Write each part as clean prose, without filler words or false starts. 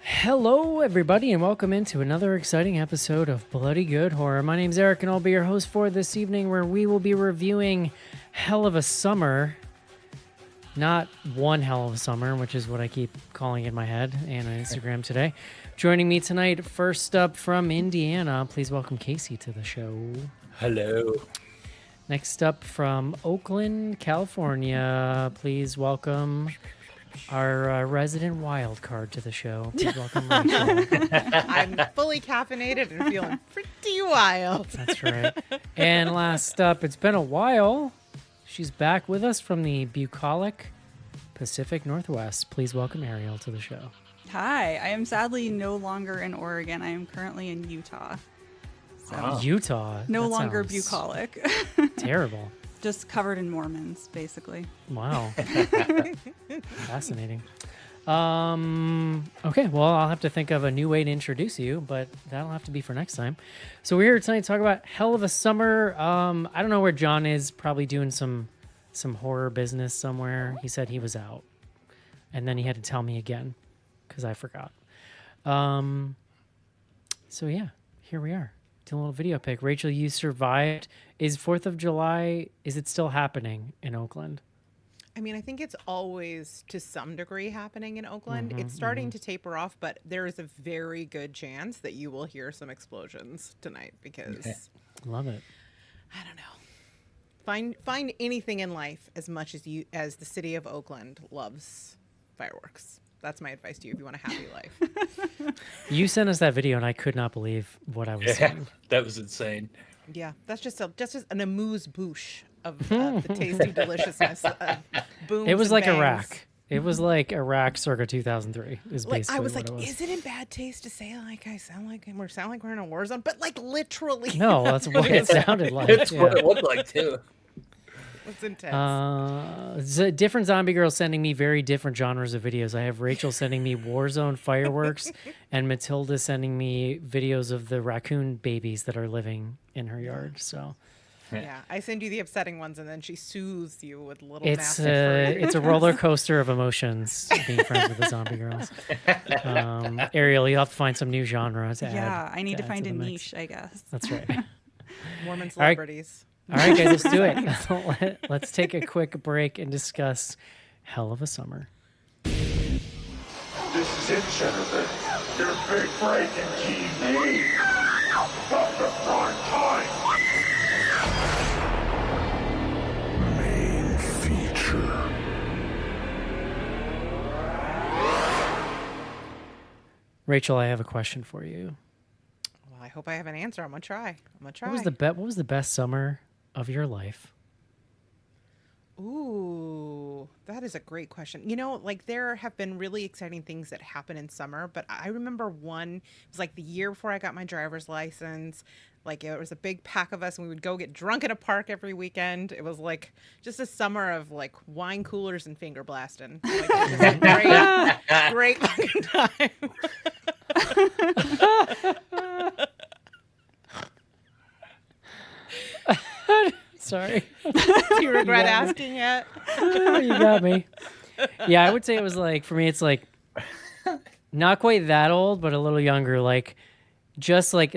Hello, everybody, and welcome into another exciting episode of Bloody Good Horror. My name's Eric, and I'll be your host for this evening, where we will be reviewing Hell of a Summer. Not one Hell of a Summer, which is what I keep calling in my head and on Instagram today. Joining me tonight, first up from Indiana, please welcome Casey to the show. Hello. Next up from Oakland, California, please welcome our resident wild card to the show. Please welcome Rachel. I'm fully caffeinated and feeling pretty wild. That's right. And last up, it's been a while. She's back with us from the bucolic Pacific Northwest. Please welcome Ariel to the show. Hi, I am sadly no longer in Oregon. I am currently in Utah. So Utah? no That longer sounds bucolic. terrible. Just covered in Mormons, basically. Wow. Fascinating. Okay, well, I'll have to think of a new way to introduce you, but that'll have to be for next time. So we're here tonight to talk about Hell of a Summer. I don't know where John is, probably doing some horror business somewhere. He said he was out. And then he had to tell me again, because I forgot. So yeah, here we are. Doing a little video pic. Rachel, you survived. Is 4th of July, is it still happening in Oakland? I mean, I think it's always to some degree happening in Oakland. It's starting to taper off, but there is a very good chance that you will hear some explosions tonight because Love it. I don't know. Find anything in life as much as the city of Oakland loves fireworks. That's my advice to you if you want a happy life. You sent us that video, and I could not believe what I was seeing. That was insane. Yeah, that's just an amuse-bouche of the tasty deliciousness of booms. It was and like bangs. Iraq. It was like Iraq circa 2003 is Like basically I was what like, it was. is it in bad taste to say like I sound like we're in a war zone? But like literally. No, that's what it sounded like. It's yeah. what it looked like, too. It's intense. Different zombie girls sending me very different genres of videos. I have Rachel sending me Warzone fireworks and Matilda sending me videos of the raccoon babies that are living in her yard. So Yeah, I send you the upsetting ones, and then she soothes you with little. it's nasty furry it's a videos. roller coaster of emotions being friends with the zombie girls. Ariel, you have to find some new genre to add. Yeah, I need to add find the a mix. niche, I guess. That's right. Mormon All right. celebrities. All right, guys, let's do it. Let's take a quick break and discuss Hell of a Summer. This is it, Jennifer. Your big break in TV. From the prime time. Main feature. Rachel, I have a question for you. Well, I hope I have an answer. I'm gonna try. What was the best summer of your life? Ooh, that is a great question. You know, like there have been really exciting things that happen in summer, but I remember one, it was like the year before I got my driver's license. Like it was a big pack of us and we would go get drunk at a park every weekend. It was like just a summer of like wine coolers and finger blasting. Like, it was a great fucking time. Sorry. Do you regret asking yet? You got me. Yeah, I would say it was like, for me, it's like not quite that old, but a little younger. Like just like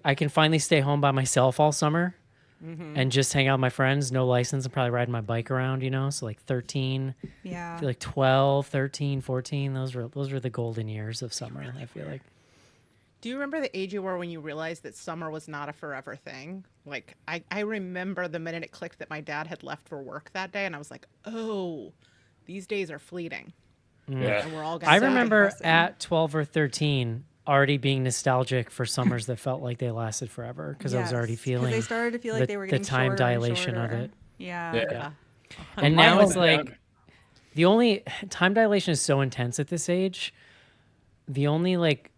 I can finally stay home by myself all summer and just hang out with my friends. No license. I'm probably riding my bike around, you know? So like 13, Yeah. I feel like 12, 13, 14. Those were the golden years of summer, I feel like. Do you remember the age you were when you realized that summer was not a forever thing? Like, I remember the minute it clicked that my dad had left for work that day, and I was like, oh, these days are fleeting. Yeah. And we're all I gonna die. remember depressing. at 12 or 13 already being nostalgic for summers that felt like they lasted forever because I was already feeling they started to feel like the, they were the getting time shorter and dilation of shorter. it. Yeah. Yeah. Yeah. And My now it's hometown- like, The only time dilation is so intense at this age. The only like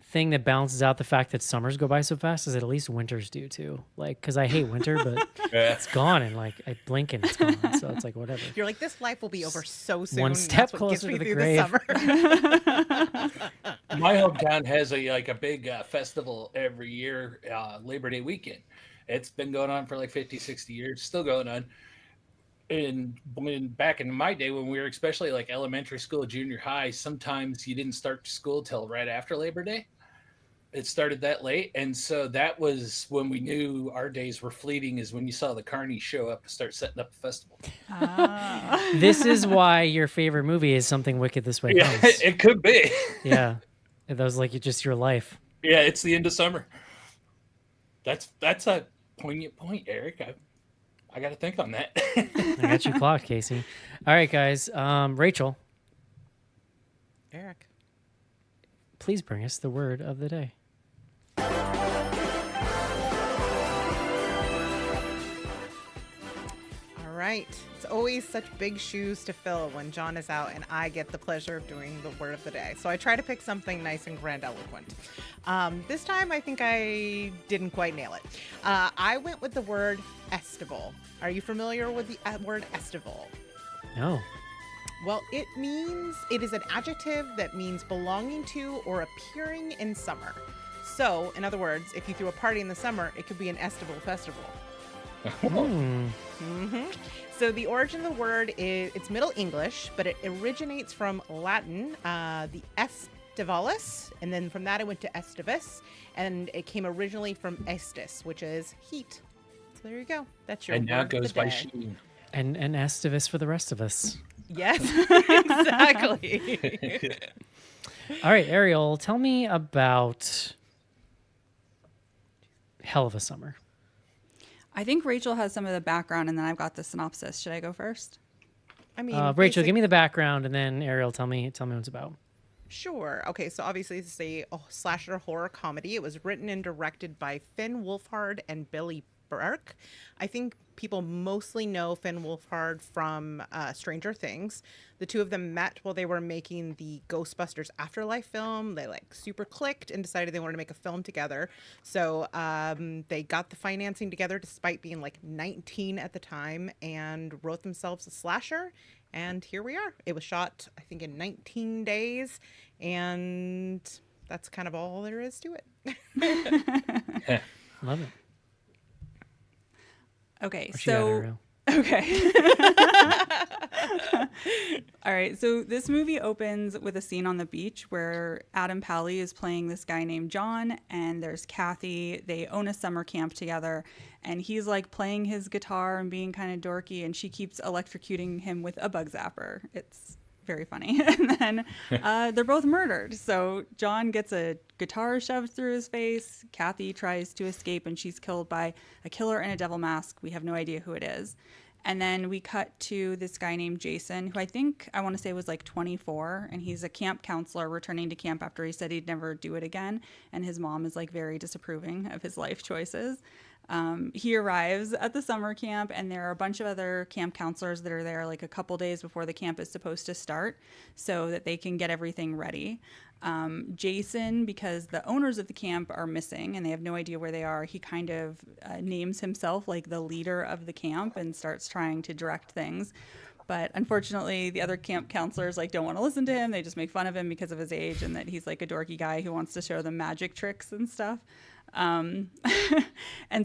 thing that balances out the fact that summers go by so fast is that at least winters do too. Like, because I hate winter, but it's gone, and like I blink and it's gone. So it's like whatever. You're like, this life will be over so soon. One and step that's what gets closer me to the through grave. the summer. My hometown has a big festival every year, Labor Day weekend. It's been going on for like 50, 60 years, still going on. And when back in my day, when we were especially like elementary school, junior high, sometimes you didn't start school till right after Labor Day. It started that late, and so that was when we knew our days were fleeting. Is when you saw the carnies show up and start setting up the festival. This is why your favorite movie is Something Wicked This Way Yeah, Comes. it could be. Yeah, that was like just your life. Yeah, it's the end of summer. That's a poignant point, Eric. I got to think on that. I got you clocked, Casey. All right, guys. Rachel, Eric. please bring us the word of the day. All right. It's always such big shoes to fill when John is out and I get the pleasure of doing the word of the day. So I try to pick something nice and grandiloquent. This time I think I didn't quite nail it. I went with the word estival. Are you familiar with the word estival? No. Well, it is an adjective that means belonging to or appearing in summer. So, in other words, if you threw a party in the summer, it could be an estival festival. Hmm. So the origin of the word it's Middle English, but it originates from Latin, the estivalis, and then from that it went to estivus, and it came originally from estis, which is heat. So there you go. That's your And now word it of goes the by day. Sheen. And Estivus for the rest of us. Yes, exactly. All right, Ariel, tell me about Hell of a Summer. I think Rachel has some of the background, and then I've got the synopsis. Should I go first? I mean, Rachel, give me the background, and then Ariel, tell me what it's about. Sure. Okay, so obviously this is a slasher horror comedy. It was written and directed by Finn Wolfhard and Billy Burke. I think people mostly know Finn Wolfhard from Stranger Things. The two of them met while they were making the Ghostbusters Afterlife film. They like super clicked and decided they wanted to make a film together. So they got the financing together despite being like 19 at the time and wrote themselves a slasher. And here we are. It was shot, I think, in 19 days. And that's kind of all there is to it. Love it. Okay, What you got, so Ariel? okay. All right, so this movie opens with a scene on the beach where Adam Pally is playing this guy named John, and there's Kathy. They own a summer camp together, and he's like playing his guitar and being kind of dorky, and she keeps electrocuting him with a bug zapper. It's very funny. And then they're both murdered. So John gets a guitar shoved through his face. Kathy tries to escape, and she's killed by a killer in a devil mask. We have no idea who it is. And then we cut to this guy named Jason, who I want to say was like 24, and he's a camp counselor returning to camp after he said he'd never do it again. And his mom is like very disapproving of his life choices. He arrives at the summer camp, and there are a bunch of other camp counselors that are there like a couple days before the camp is supposed to start so that they can get everything ready. Jason, because the owners of the camp are missing and they have no idea where they are, he kind of names himself like the leader of the camp and starts trying to direct things. But unfortunately, the other camp counselors like don't want to listen to him. They just make fun of him because of his age and that he's like a dorky guy who wants to show them magic tricks and stuff. And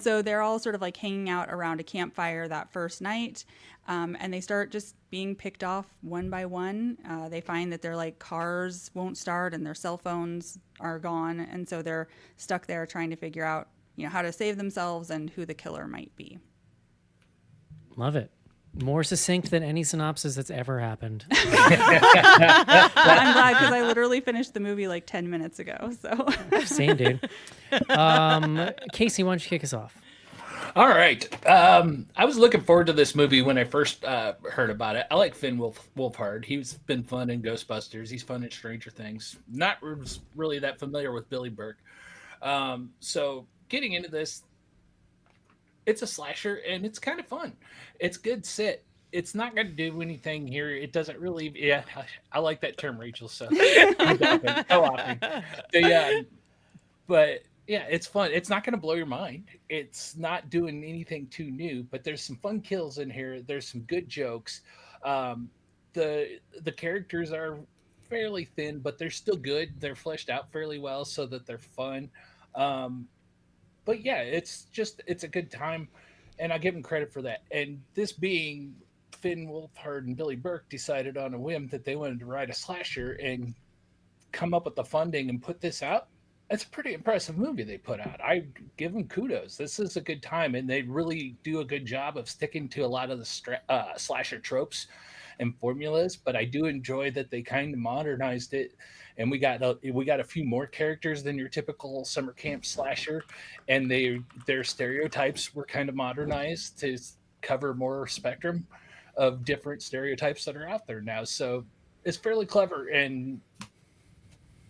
so they're all sort of like hanging out around a campfire that first night. And they start just being picked off one by one. They find that their like cars won't start and their cell phones are gone. And so they're stuck there trying to figure out, how to save themselves and who the killer might be. Love it. More succinct than any synopsis that's ever happened. Well, I'm glad because I literally finished the movie like 10 minutes ago. So Same, dude. Casey, why don't you kick us off? All right. I was looking forward to this movie when I first heard about it. I like Finn Wolfhard. He's been fun in Ghostbusters. He's fun in Stranger Things. Not really that familiar with Billy Burke. So getting into this, it's a slasher and it's kind of fun. It's good sit. it's not going to do anything here. It doesn't really. Yeah, I like that term, Rachel. So co-opting. But yeah, it's fun. It's not going to blow your mind. It's not doing anything too new, but there's some fun kills in here. There's some good jokes. Um, the characters are fairly thin, but they're still good. They're fleshed out fairly well, so that they're fun. Um, but yeah, it's a good time, and I give them credit for that. And this being Finn Wolfhard and Billy Burke decided on a whim that they wanted to write a slasher and come up with the funding and put this out. It's a pretty impressive movie they put out. I give them kudos. This is a good time, and they really do a good job of sticking to a lot of the slasher tropes and formulas. But I do enjoy that they kind of modernized it, and we got a few more characters than your typical summer camp slasher, and their stereotypes were kind of modernized to cover more spectrum of different stereotypes that are out there now. So it's fairly clever, and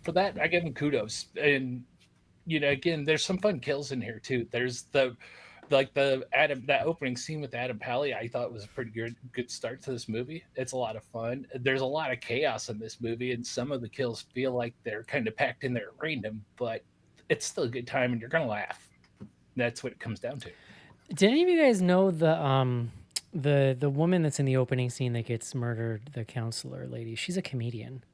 for that I give them kudos. And again, there's some fun kills in here too. There's the Adam that opening scene with Adam Pally. I thought was a pretty good start to this movie. It's a lot of fun. There's a lot of chaos in this movie, and some of the kills feel like they're kind of packed in there at random, but it's still a good time, and you're gonna laugh. That's what it comes down to. Did any of you guys know the woman that's in the opening scene that gets murdered, the counselor lady? She's a comedian.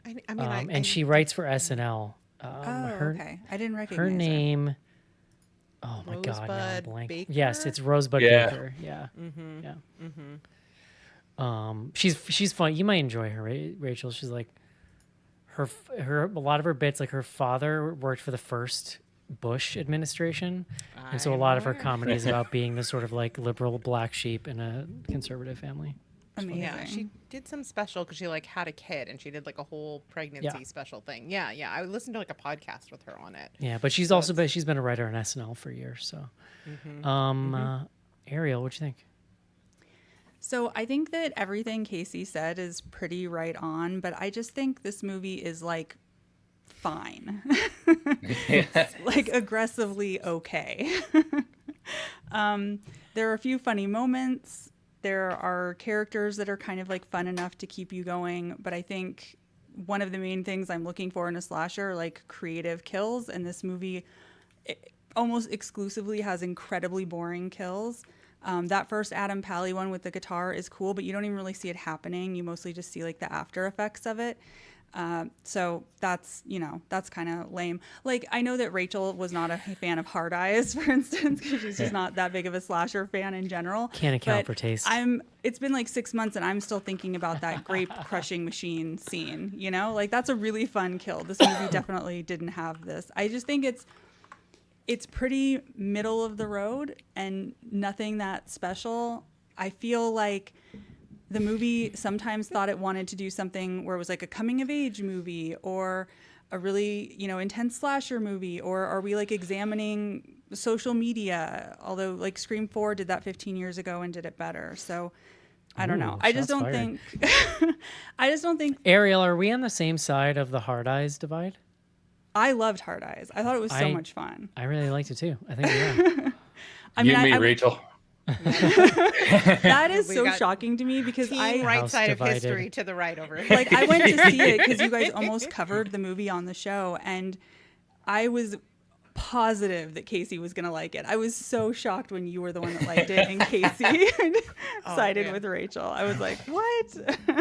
And she writes for SNL. Okay. I didn't recognize her name. Oh my God! Now I'm Rosebud blank. Baker? Yes, it's Rosebud Yeah. Baker. Yeah, she's fun. You might enjoy her, Rachel. She's like her a lot of her bits. Like her father worked for the first Bush administration, and so a lot of her comedy is about being the sort of like liberal black sheep in a conservative family. Amazing. Yeah, she did some special because she like had a kid and she did like a whole pregnancy special thing. Yeah, yeah. I listened to like a podcast with her on it. Yeah, but she's she's been a writer on SNL for years. So, Ariel, what do you think? So I think that everything Casey said is pretty right on, but I just think this movie is like fine. It's, like aggressively okay. There are a few funny moments. There are characters that are kind of like fun enough to keep you going, but I think one of the main things I'm looking for in a slasher are like creative kills, and this movie almost exclusively has incredibly boring kills. That first Adam Pally one with the guitar is cool, but you don't even really see it happening. You mostly just see like the after effects of it. So that's kind of lame. Like, I know that Rachel was not a fan of Hard Eyes, for instance, because she's just not that big of a slasher fan in general. Can't account for taste. It's been like 6 months and I'm still thinking about that grape crushing machine scene, like that's a really fun kill. This movie definitely didn't have this. I just think it's pretty middle of the road and nothing that special. I feel like the movie sometimes thought it wanted to do something where it was like a coming of age movie or a really, intense slasher movie, or are we like examining social media? Although like Scream 4 did that 15 years ago and did it better. So I don't know. I just don't think Ariel, are we on the same side of the Hard Eyes divide? I loved Hard Eyes. I thought it was so much fun. I really liked it too. I think we are. Rachel. That is so shocking to me because right side divided. of history to the right over here. Like I went to see it because you guys almost covered the movie on the show, and I was positive that Casey was gonna like it. I was so shocked when you were the one that liked it and Casey sided with Rachel. I was like, what?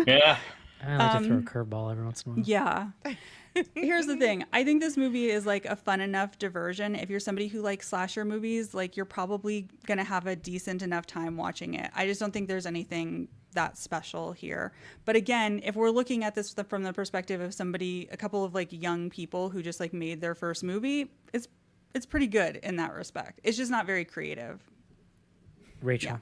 Yeah. I like to throw a curveball every once in a while. Yeah. Here's the thing. I think this movie is like a fun enough diversion. If you're somebody who likes slasher movies, like you're probably going to have a decent enough time watching it. I just don't think there's anything that special here. But again, if we're looking at this from the perspective of a couple of like young people who just like made their first movie, it's pretty good in that respect. It's just not very creative. Rachel. Yeah.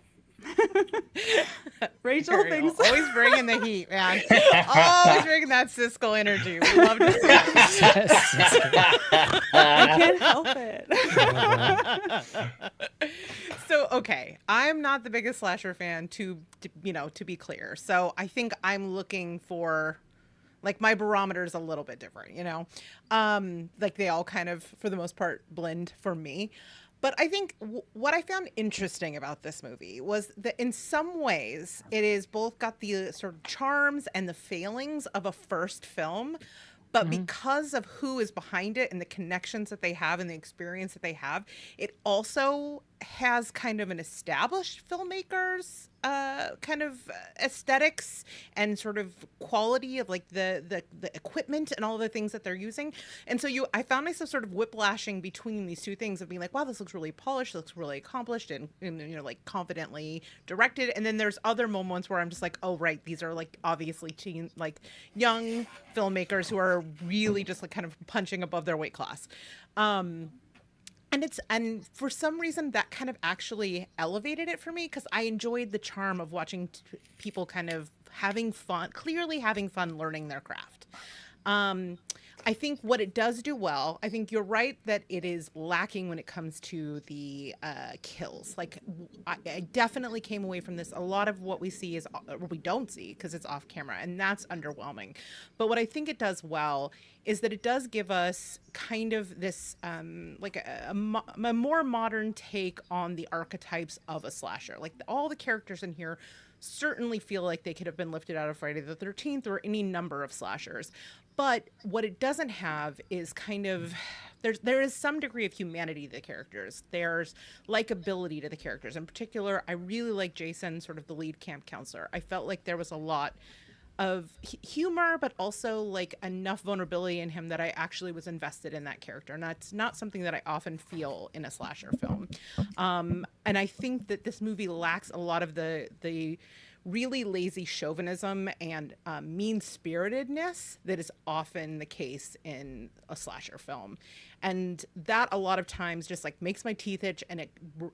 Rachel thinks always bringing the heat, man. Always bringing that Siskel energy. We love to see it. I can't help it. So, okay, I'm not the biggest slasher fan to be clear. So I think I'm looking for, like, my barometer is a little bit different, like they all kind of, for the most part, blend for me. But I think what I found interesting about this movie was that in some ways it is both got the sort of charms and the failings of a first film, but because of who is behind it and the connections that they have and the experience that they have, it also has kind of an established filmmaker's kind of aesthetics and sort of quality of like the equipment and all the things that they're using. And so I found myself sort of whiplashing between these two things of being like, wow, this looks really polished, looks really accomplished and like confidently directed. And then there's other moments where I'm just like, oh right, these are like obviously teen, like young filmmakers who are really just like kind of punching above their weight class. And for some reason that kind of actually elevated it for me because I enjoyed the charm of watching people kind of having fun, clearly having fun learning their craft. I think what it does do well, I think you're right that it is lacking when it comes to the kills. Like I definitely came away from this. A lot of what we see is, or we don't see because it's off camera, and that's underwhelming. But what I think it does well is that it does give us kind of this like a more modern take on the archetypes of a slasher. Like all the characters in here certainly feel like they could have been lifted out of Friday the 13th or any number of slashers. But what it doesn't have is kind of, there is some degree of humanity to the characters. There's likability to the characters. In particular, I really like Jason, sort of the lead camp counselor. I felt like there was a lot of humor, but also like enough vulnerability in him that I actually was invested in that character. And that's not something that I often feel in a slasher film. And I think that this movie lacks a lot of the really lazy chauvinism and mean-spiritedness that is often the case in a slasher film. And that a lot of times just like makes my teeth itch, and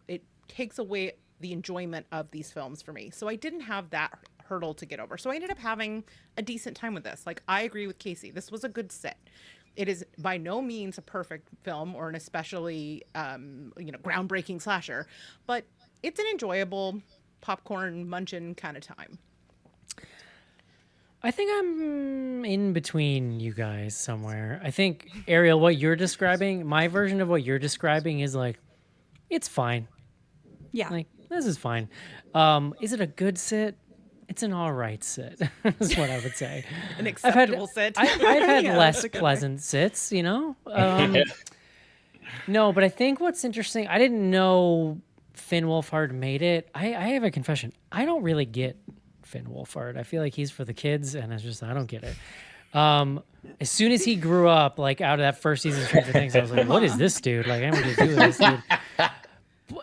it takes away the enjoyment of these films for me. So I didn't have that hurdle to get over. So I ended up having a decent time with this. Like, I agree with Casey. This was a good sit. It is by no means a perfect film or an especially, groundbreaking slasher, but it's an enjoyable popcorn munching kind of time. I think I'm in between you guys somewhere. I think, Ariel, what you're describing, my version of what you're describing is like, it's fine. Yeah. Like, this is fine. Is it a good sit? It's an all right sit, is what I would say. An acceptable sit. I've had Yeah, less that's a good pleasant sits, you know? No, but I think what's interesting, I didn't know Finn Wolfhard made it. I have a confession. I don't really get Finn Wolfhard. I feel like he's for the kids, and it's just, I don't get it. As soon as he grew up, like out of that first season of Stranger Things, I was like, what is this dude? Like, I'm going to do with this dude.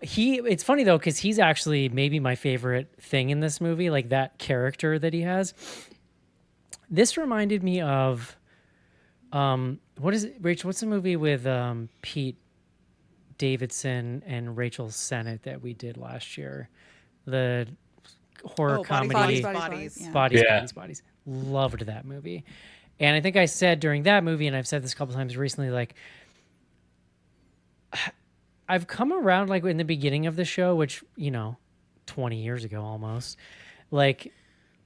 It's funny though, because he's actually maybe my favorite thing in this movie, like that character that he has. This reminded me of, what is it, Rachel? What's the movie with Pete Davidson and Rachel Sennett that we did last year? The horror comedy. Bodies. Loved that movie. And I think I said during that movie, and I've said this a couple times recently, like, I've come around, like, in the beginning of the show, which, 20 years ago almost, like,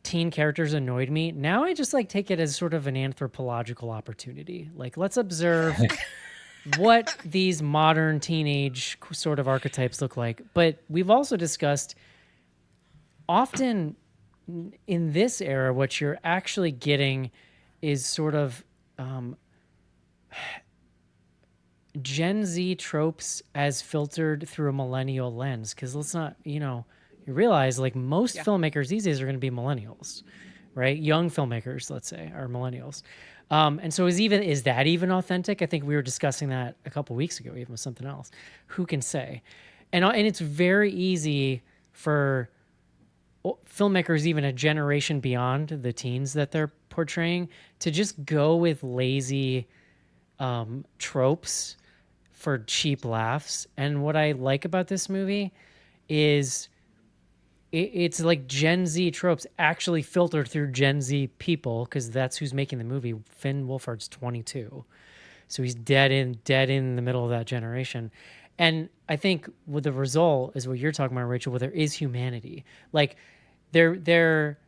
teen characters annoyed me. Now I just, like, take it as sort of an anthropological opportunity. Like, let's observe what these modern teenage sort of archetypes look like. But we've also discussed often in this era, what you're actually getting is sort of Gen Z tropes as filtered through a millennial lens. Because let's not, you realize like most filmmakers these days are going to be millennials, right? Young filmmakers, let's say, are millennials. And so is that even authentic? I think we were discussing that a couple weeks ago, even with something else. Who can say? And it's very easy for filmmakers, even a generation beyond the teens that they're portraying, to just go with lazy tropes for cheap laughs. And what I like about this movie is it's like Gen Z tropes actually filtered through Gen Z people, because that's who's making the movie. Finn Wolfhard's 22, so he's dead in the middle of that generation. And I think what the result is what you're talking about, Rachel, where there is humanity. Like they're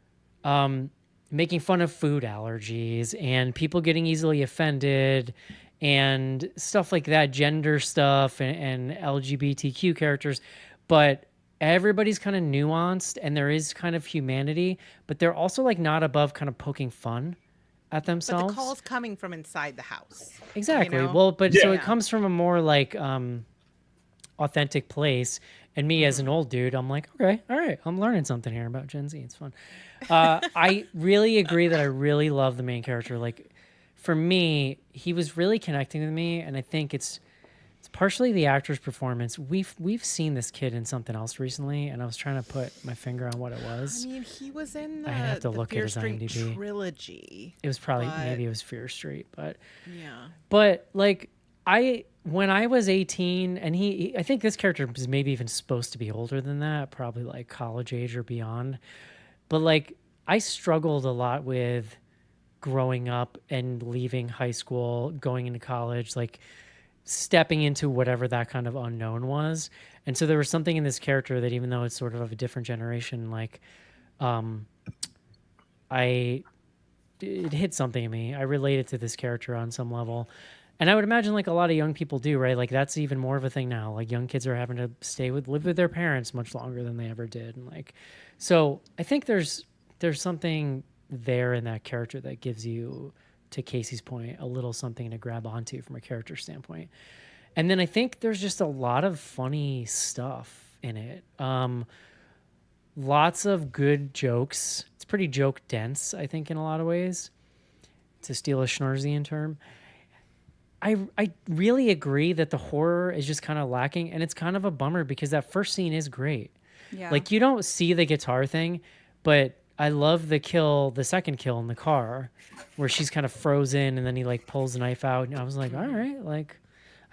making fun of food allergies and people getting easily offended and stuff like that, gender stuff and LGBTQ characters, but everybody's kind of nuanced and there is kind of humanity, but they're also like not above kind of poking fun at But the themselves. call's coming from inside the house. Exactly. You know? Well, but so Yeah. it comes from a more like authentic place. And me as an old dude, I'm like, okay, all right, I'm learning something here about Gen Z. It's fun. I really agree that I really love the main character. Like, for me, he was really connecting with me, and I think it's partially the actor's performance. We've seen this kid in something else recently, and I was trying to put my finger on what it I was. mean, he was in I'd have to the look at Fear his Street IMDb. trilogy. It was probably but- maybe it was Fear Street, Yeah. but like when I was 18, and I think this character was maybe even supposed to be older than that, probably like college age or beyond. But like I struggled a lot with growing up and leaving high school, going into college, like stepping into whatever that kind of unknown was. And so there was something in this character that even though it's sort of a different generation, like it hit something in me. I related to this character on some level. And I would imagine like a lot of young people do, right? Like that's even more of a thing now. Like young kids are having to live with their parents much longer than they ever did. And like, so I think there's something there in that character that gives you, to Casey's point, a little something to grab onto from a character standpoint. And then I think there's just a lot of funny stuff in it. Lots of good jokes. It's pretty joke dense, I think, in a lot of ways, to steal a Schnarzian term. I really agree that the horror is just kind of lacking, and it's kind of a bummer because that first scene is great. Yeah. Like you don't see the guitar thing, but I love the second kill in the car where she's kind of frozen and then he like pulls the knife out, and I was like, all right, like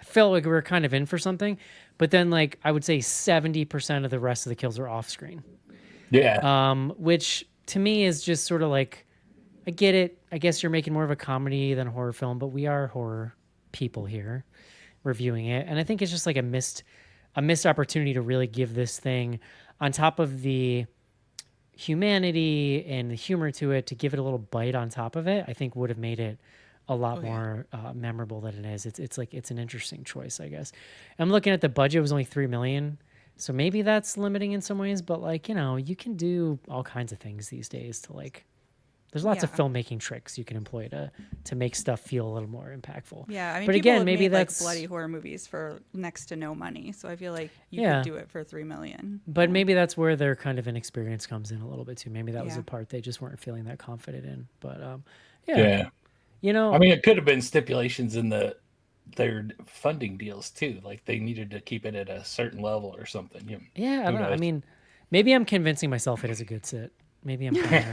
I felt like we were kind of in for something. But then like I would say 70% of the rest of the kills are off screen. Yeah. Which to me is just sort of like, I get it. I guess you're making more of a comedy than a horror film, but we are horror people here reviewing it. And I think it's just like a missed opportunity to really give this thing, on top of the humanity and the humor to it, to give it a little bite on top of it, I think would have made it a lot more memorable than it is. It's like, it's an interesting choice, I guess. I'm looking at the budget, it was only $3 million. So maybe that's limiting in some ways, but like, you know, you can do all kinds of things these days to like, there's lots of Yeah. filmmaking tricks you can employ to make stuff feel a little more impactful. Yeah, I mean, but people again, have maybe made, that's like bloody horror movies for next to no money, so I feel like you Yeah. could do it for $3 million. But maybe that's where their kind of inexperience comes in a little bit too. Maybe that was Yeah. the part they just weren't feeling that confident in. But Yeah. you know, I mean, it could have been stipulations in their funding deals too. Like they needed to keep it at a certain level or something. You know, yeah, I who don't know. I knows? mean, maybe I'm convincing myself it is a good sit. Maybe I'm. Right.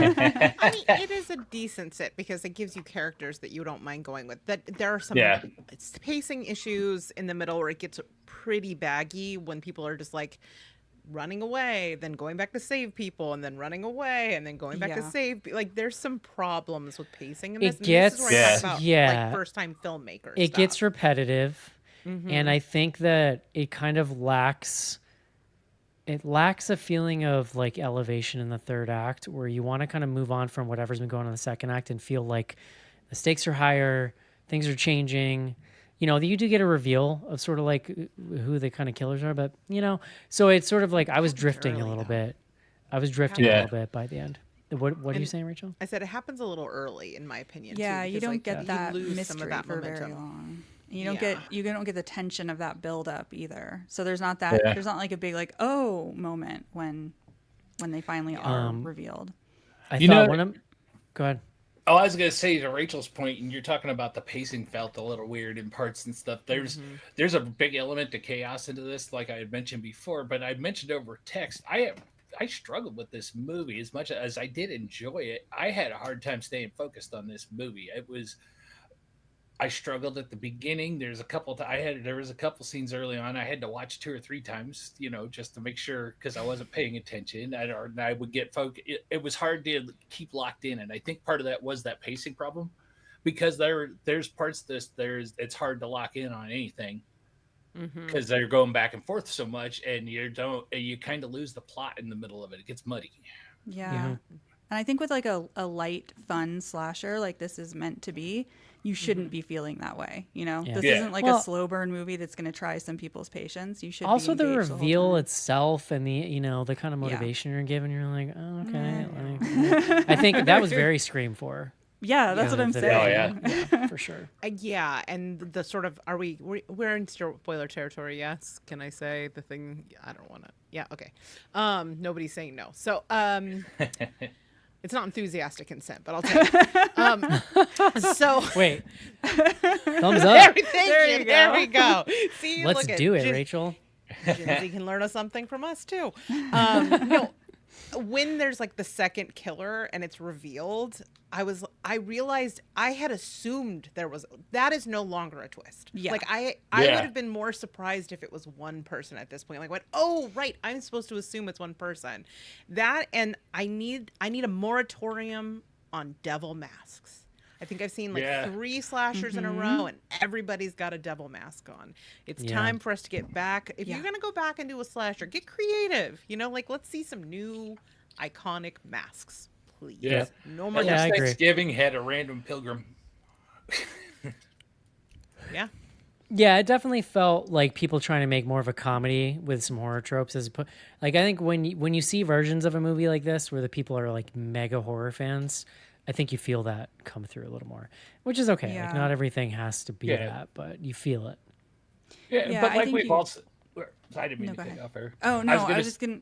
I mean, it is a decent sit because it gives you characters that you don't mind going with. That there are some Yeah. it's pacing issues in the middle where it gets pretty baggy when people are just like running away, then going back to save people, and then running away, and then going back to Yeah. save. Like there's some problems with pacing in It this. And gets- this is where I talk about yeah. like first time filmmakers. It gets repetitive, and I think that it kind of lacks. It lacks a feeling of like elevation in the third act, where you want to kind of move on from whatever's been going on in the second act and feel like the stakes are higher, things are changing. You know, you do get a reveal of sort of like who the kind of killers are, but you know, so it's sort of like I was drifting a early, little though. bit. I was drifting a Yeah. little bit by the end. What are you And- saying, Rachel? I said it happens a little early in my opinion. Yeah, too, you because, don't like, get you that lose mystery some of that for momentum. very long. You don't Yeah. get you don't get the tension of that build up either. So there's not Yeah. there's not like a big like oh moment when they finally are revealed. I You thought know- one of go ahead. Oh, I was gonna say to Rachel's point, and you're talking about the pacing felt a little weird in parts and stuff. There's a big element to chaos into this, like I had mentioned before. But I mentioned over text, I struggled with this movie as much as I did enjoy it. I had a hard time staying focused on this movie. I struggled at the beginning. There was a couple scenes early on I had to watch 2 or 3 times, you know, just to make sure because I wasn't paying attention. I would get focused. It was hard to keep locked in, and I think part of that was that pacing problem, because there's parts it's hard to lock in on anything because they're going back and forth so much, and you kind of lose the plot in the middle of it. It gets muddy. Yeah. And I think with like a light, fun slasher like this is meant to be, you shouldn't be feeling that way. You know, Yeah. this Yeah. isn't like Well- a slow burn movie that's going to try some people's patience. You should Also, be the engaged whole reveal time. itself and the the kind of Yeah. motivation you're given, you're like, oh, okay. Like, I think that was very Scream 4. Yeah, that's what I'm The- saying. Oh, yeah. yeah, for sure. Yeah, and the sort of we're in spoiler territory? Yes. Can I say the thing? I don't want to. Yeah. Okay. Nobody's saying no. So it's not enthusiastic consent, but I'll take it. So Wait, thumbs up. there we go. See, Let's look at do it, Jin- Rachel. Jinsey can learn us something from us too. No, when there's like the second killer and it's revealed, I realized I had assumed that is no longer a twist. Yeah. Like I Yeah. would have been more surprised if it was one person at this point. Like, what? Oh, right, I'm supposed to assume it's one person. That, and I need a moratorium on devil masks. I think I've seen like Yeah. 3 slashers in a row, and everybody's got a devil mask on. It's Yeah. time for us to get back. If Yeah. you're gonna go back and do a slasher, get creative. Like let's see some new iconic masks, please. Yeah. No more. Yeah, I Unless agree. Thanksgiving had a random pilgrim. Yeah. Yeah, it definitely felt like people trying to make more of a comedy with some horror tropes. Like, I think when you see versions of a movie like this where the people are like mega horror fans, I think you feel that come through a little more, which is okay. Yeah. Like, not everything has to be Yeah. that, but you feel it. Yeah, Yeah, but I like think we've you- also. I didn't mean No, to go cut ahead. off her. Oh no, I was just gonna.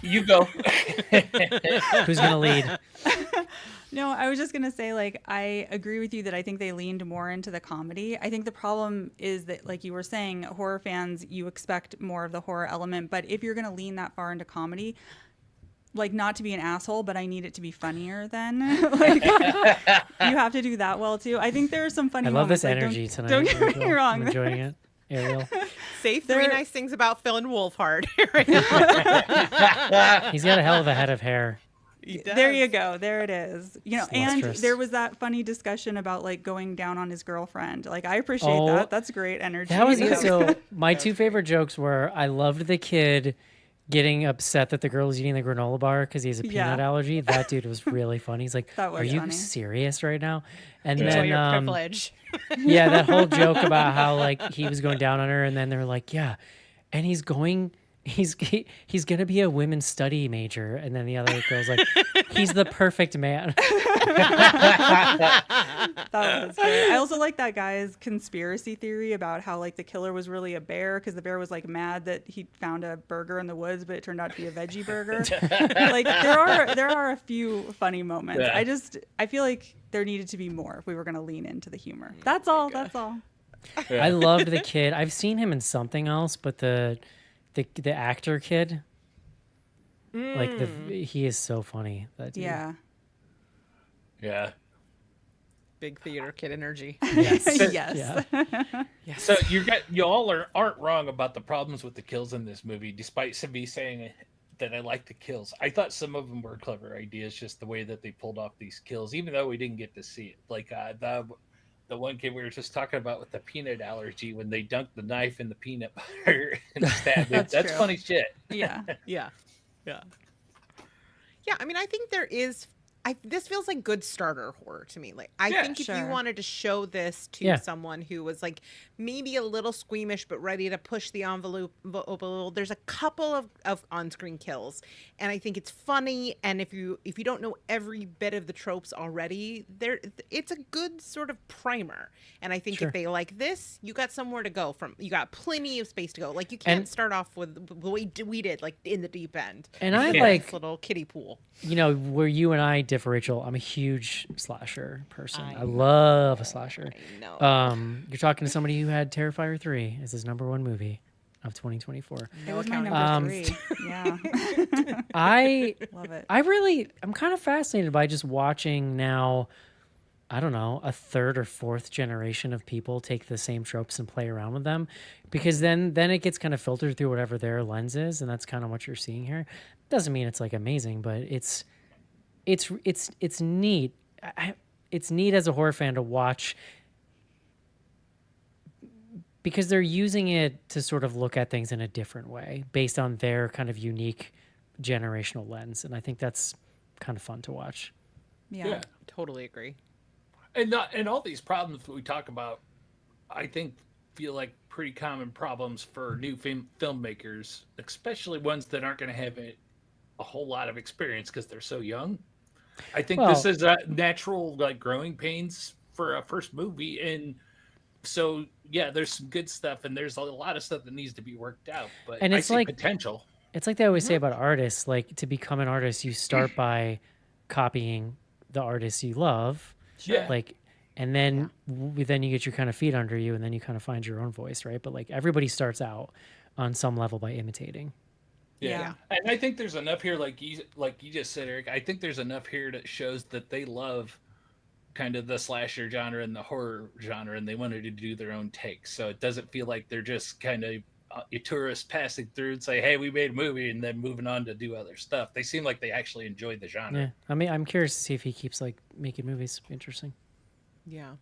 You go. Who's gonna lead? No, I was just gonna say, like, I agree with you that I think they leaned more into the comedy. I think the problem is that, like you were saying, horror fans, you expect more of the horror element, but if you're gonna lean that far into comedy, like, not to be an asshole, but I need it to be funnier then. Like, you have to do that well too. I think there are some funny I love moments. this like, energy tonight. Don't get me Rachel. wrong. I'm enjoying it. Ariel, Say 3 There- nice things about Phil and Wolfhard. he's got a hell of a head of hair. There you go. There it is. It's And lustrous. there was that funny discussion about like going down on his girlfriend. Like, I appreciate Oh, that. That's great energy. That was so. My 2 favorite jokes were I loved the kid getting upset that the girl was eating the granola bar because he has a peanut Yeah. allergy. That dude was really funny. He's like, That was "Are you funny. serious right now?" And Enjoy then your privilege. yeah, that whole joke about how like he was going down on her, and then they're like, "Yeah," and he's gonna be a women's study major, and then the other girl's like, "He's the perfect man." That was great. I also like that guy's conspiracy theory about how like the killer was really a bear because the bear was like mad that he found a burger in the woods, but it turned out to be a veggie burger. Like, there are a few funny moments. Yeah. I feel like there needed to be more if we were going to lean into the humor. That's all. That's all. I loved the kid. I've seen him in something else, but the actor kid, like he is so funny. That dude. Yeah. Yeah. Big theater kid energy. Yes. Yeah. So you all aren't wrong about the problems with the kills in this movie, despite me saying that I like the kills. I thought some of them were clever ideas, just the way that they pulled off these kills, even though we didn't get to see it. Like the one kid we were just talking about with the peanut allergy, when they dunked the knife in the peanut butter and stabbed it. That's true. funny shit. Yeah. Yeah. I mean, I think there is. This feels like good starter horror to me. Like, I Yeah, think if you sure. wanted to show this to Yeah. someone who was like maybe a little squeamish but ready to push the envelope a little, there's a couple of on-screen kills, and I think it's funny. And if you don't know every bit of the tropes already, it's a good sort of primer. And I think Sure. if they like this, you got somewhere to go from. You got plenty of space to go. Like, you can't And- start off with the way we did, like in the deep end. And I It's a like- nice little kiddie pool. Where you and I differ, Rachel, I'm a huge slasher person. I I love a slasher. No. You're talking to somebody who had Terrifier 3 as his #1 movie of 2024. It was my accounting. number 3. Yeah. Love it. I'm kind of fascinated by just watching now, I don't know, a 3rd or 4th generation of people take the same tropes and play around with them, because then it gets kind of filtered through whatever their lens is, and that's kind of what you're seeing here. Doesn't mean it's like amazing, but it's neat. It's neat as a horror fan to watch, because they're using it to sort of look at things in a different way based on their kind of unique generational lens, and I think that's kind of fun to watch. Yeah. Totally agree. And all these problems we talk about, I think, feel like pretty common problems for new filmmakers, especially ones that aren't going to have a whole lot of experience because they're so young. I think this Well- is a natural like growing pains for a first movie, and so yeah, there's some good stuff, and there's a lot of stuff that needs to be worked out. But And I it's see like- potential. It's like they always say about artists, like to become an artist, you start by copying the artists you love. Yeah. Like, and then then you get your kind of feet under you, and then you kind of find your own voice, right? But like everybody starts out on some level by imitating. Yeah. And I think there's enough here, like you just said, Eric. I think there's enough here that shows that they love kind of the slasher genre and the horror genre, and they wanted to do their own take. So it doesn't feel like they're just kind of a tourist passing through and say, "Hey, we made a movie," and then moving on to do other stuff. They seem like they actually enjoyed the genre. Yeah, I mean, I'm curious to see if he keeps like making movies. Interesting. Yeah.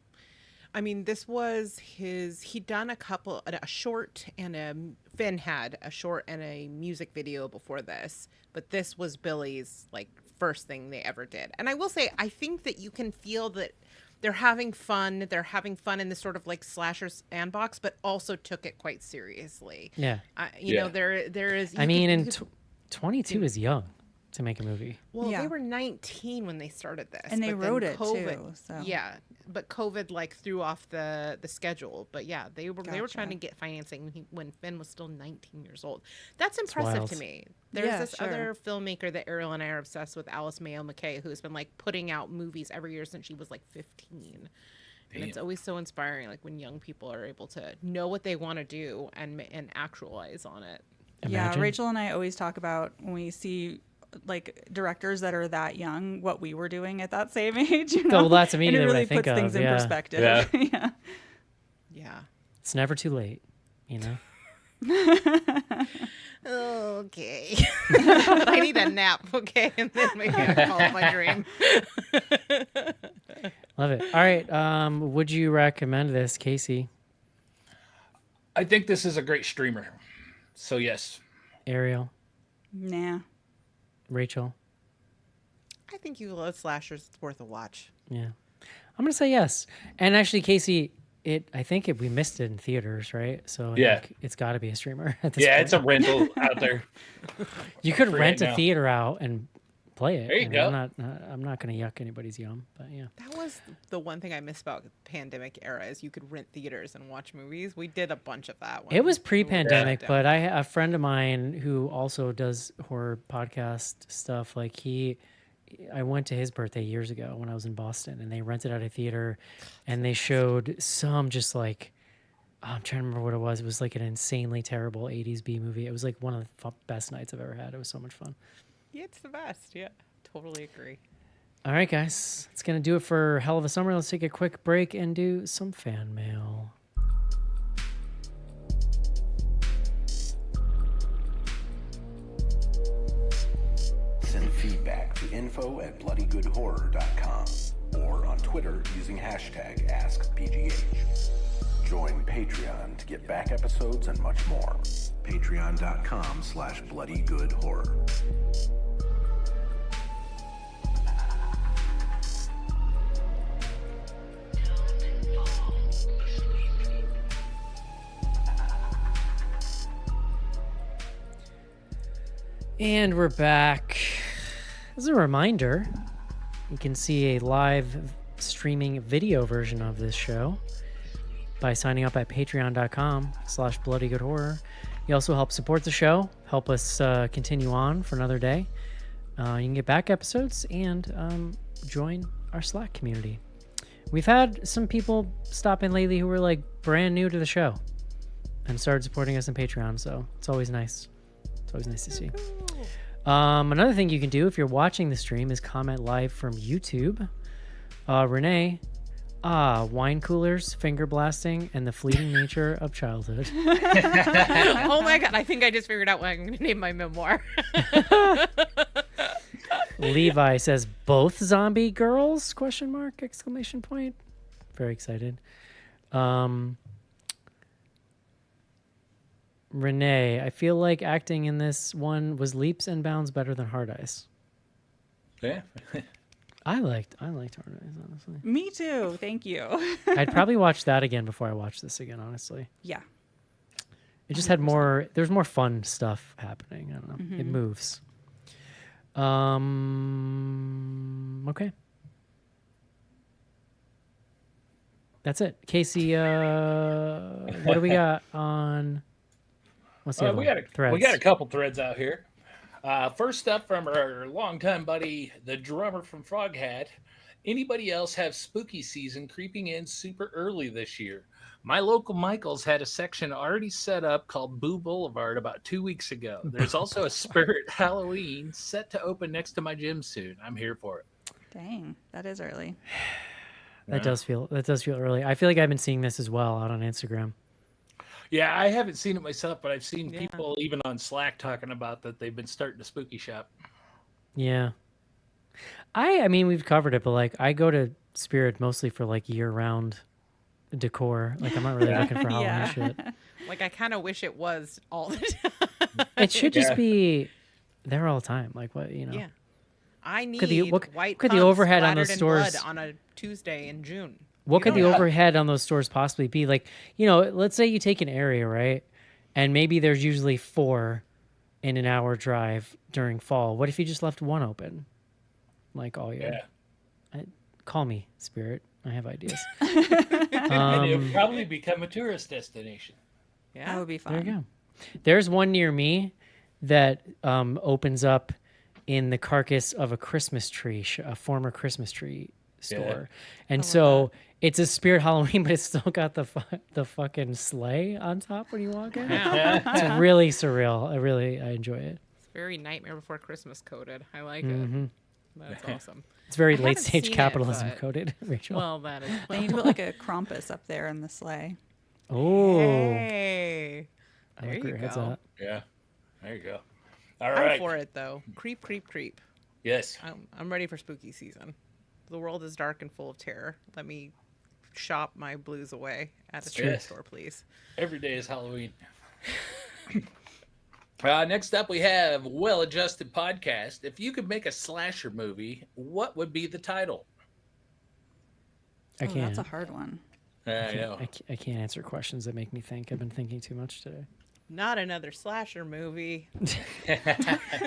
I mean, this was he'd done a short Finn had a short and a music video before this, but this was Billy's like first thing they ever did. And I will say, I think that you can feel that they're having fun. They're having fun in this sort of like slasher sandbox, but also took it quite seriously. Yeah. You know, there is. I mean, and 22 is young to make a movie. Well, Yeah. they were 19 when they started this, And they but then wrote it, COVID, too, so. Yeah, but COVID like threw off the schedule. But yeah, they were trying Gotcha. to get financing when Finn was still 19 years old. That's impressive wild. to me. There's Yeah, this sure. other filmmaker that Ariel and I are obsessed with, Alice Mayo McKay, who's been like putting out movies every year since she was like 15. And it's always so inspiring, like when young people are able to know what they want to do and actualize on it. Imagine. Yeah, Rachel and I always talk about when we see like directors that are that young, what we were doing at that same age. You know? Well, that's And immediately it what I really think puts things of, in yeah. perspective. Yeah. Yeah. Yeah. It's never too late, you know. Okay. But I need a nap, okay? And then maybe I'll call it my dream. Love it. All right. Would you recommend this, Casey? I think this is a great streamer. So yes. Ariel? Nah. Rachel? I think you love slashers. It's worth a watch. Yeah. I'm gonna say yes. And actually, Casey, I think we missed it in theaters, right? So I Yeah. think it's got to be a streamer at this Yeah, point. it's a rental out there. You could for rent right a now. theater out and play it. There you I mean, go. I'm not gonna yuck anybody's yum, but yeah. That was the one thing I miss about the pandemic era is you could rent theaters and watch movies. We did a bunch of that. It was when we were pre-pandemic, shut but down. a friend of mine who also does horror podcast stuff, like I went to his birthday years ago when I was in Boston, and they rented out a theater, and they showed some just like, I'm trying to remember what it was. It was like an insanely terrible 80s B movie. It was like one of the best nights I've ever had. It was so much fun. Yeah, it's the best. Yeah, totally agree. All right, guys, it's going to do it for Hell of a Summer. Let's take a quick break and do some fan mail. Send feedback to info@bloodygoodhorror.com or on Twitter using hashtag AskBGH. Join Patreon to get back episodes and much more. Patreon.com/bloodygoodhorror. And we're back. As a reminder, you can see a live streaming video version of this show by signing up at patreon.com/bloodygoodhorror. You also help support the show, help us continue on for another day. You can get back episodes and join our Slack community. We've had some people stop in lately who were like brand new to the show and started supporting us on Patreon, so it's always nice. It's always nice to see. Another thing you can do if you're watching the stream is comment live from YouTube. Renee, wine coolers, finger blasting, and the fleeting nature of childhood. Oh my god! I think I just figured out what I'm going to name my memoir. Levi says both zombie girls? Question mark! Exclamation point. Very excited. Renee, I feel like acting in this one was leaps and bounds better than Hard Eyes. Yeah. I liked Hard Eyes, honestly. Me too. Thank you. I'd probably watch that again before I watch this again, honestly. Yeah. It just had more. There's more fun stuff happening. I don't know. It moves. Okay. That's it. Casey, what do we got on? What's the other we one? got a Threads. we got a couple threads out here. First up from our longtime buddy, the drummer from Froghat. Anybody else have spooky season creeping in super early this year? My local Michaels had a section already set up called Boo Boulevard about 2 weeks ago. There's also a Spirit Halloween set to open next to my gym soon. I'm here for it. Dang, that is early. That does feel early. I feel like I've been seeing this as well out on Instagram. Yeah, I haven't seen it myself, but I've seen people even on Slack talking about that they've been starting to spooky shop. Yeah. I mean, we've covered it, but like I go to Spirit mostly for like year-round decor. Like I'm not really looking for Halloween Yeah. shit. Like I kind of wish it was all the time. It should just be there all the time. Like what, you know? Yeah. I need white could the pumps overhead on those splattered in blood stores- on a Tuesday in June. What You could the know? overhead on those stores possibly be? Like, you know, let's say you take an area, right? And maybe there's usually 4 in an hour drive during fall. What if you just left one open? Like all year? Call me, Spirit. I have ideas. And it'll probably become a tourist destination. Yeah. That would be fun. There you go. There's one near me that opens up in the carcass of a Christmas tree, a former Christmas tree store. And so it's a Spirit Halloween, but it's still got the fucking sleigh on top when you walk in. It's really surreal. I enjoy it. It's very Nightmare Before Christmas coded. I like it. That's awesome. It's very I late haven't stage seen it, capitalism but- coded, Rachel. Well, that is. They need to put like a Krampus up there in the sleigh. Oh, Hey. I There like where you your head's go. at. Yeah. There you go. All I'm right. for it though. Creep, creep, creep. Yes. I'm ready for spooky season. The world is dark and full of terror. Let me shop my blues away at a true. thrift store, please. Every day is Halloween. Next up, we have Well Adjusted Podcast. If you could make a slasher movie, what would be the title? I Oh, can't. that's a hard one. I know. I can't answer questions that make me think. I've been thinking too much today. Not another slasher movie.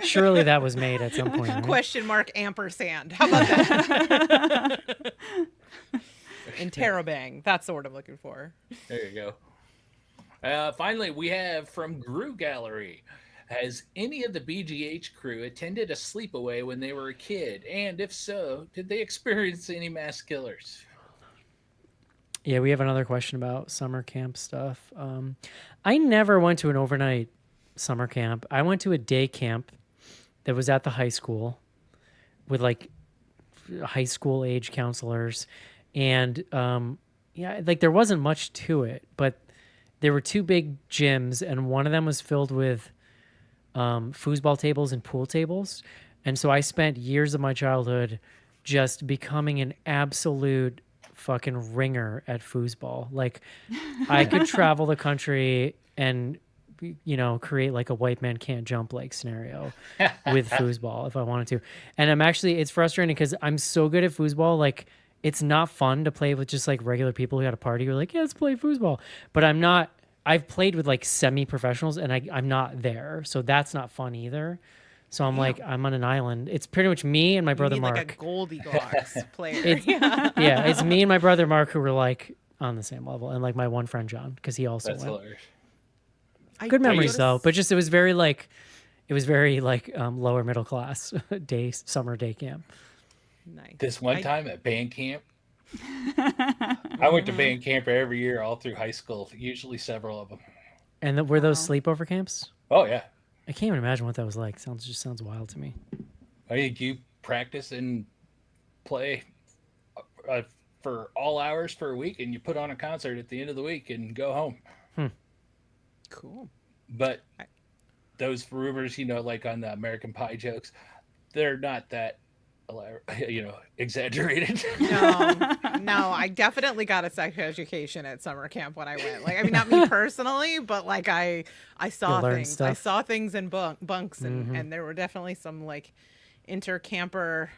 Surely that was made at some point. Right? Question mark ampersand. How about that? Interrobang. That's the word I'm looking for. There you go. Finally, we have from Gru Gallery. Has any of the BGH crew attended a sleepaway when they were a kid? And if so, did they experience any mass killers? Yeah, we have another question about summer camp stuff. I never went to an overnight summer camp. I went to a day camp that was at the high school with like high school age counselors. And yeah, like there wasn't much to it, but there were 2 big gyms and one of them was filled with foosball tables and pool tables. And so I spent years of my childhood just becoming an absolute fucking ringer at foosball. Like I could travel the country and, you know, create like a white man can't jump like scenario with foosball if I wanted to. And it's frustrating because I'm so good at foosball. Like it's not fun to play with just like regular people who had a party who are like, yeah, let's play foosball. But I've played with like semi-professionals and I'm not there. So that's not fun either. So I'm like, I'm on an island. It's pretty much me and my brother you need Mark. like a Goldilocks player. It's, yeah, it's me and my brother Mark who were like on the same level, and like my one friend John because he also That's went. hilarious. Good memories though, but just it was very lower middle class summer day camp. Nice. This one time at band camp, I went to band camp every year all through high school, usually several of them. And were those sleepover camps? Oh, yeah. I can't even imagine what that was like. Sounds wild to me. I think you practice and play for all hours for a week, and you put on a concert at the end of the week and go home. Cool. But those rumors, you know, like on the American Pie jokes, they're not that, exaggerated. No, I definitely got a sex education at summer camp when I went. Like, I mean, not me personally, but like I saw learn things. stuff. I saw things in bunks, and there were definitely some like inter-camper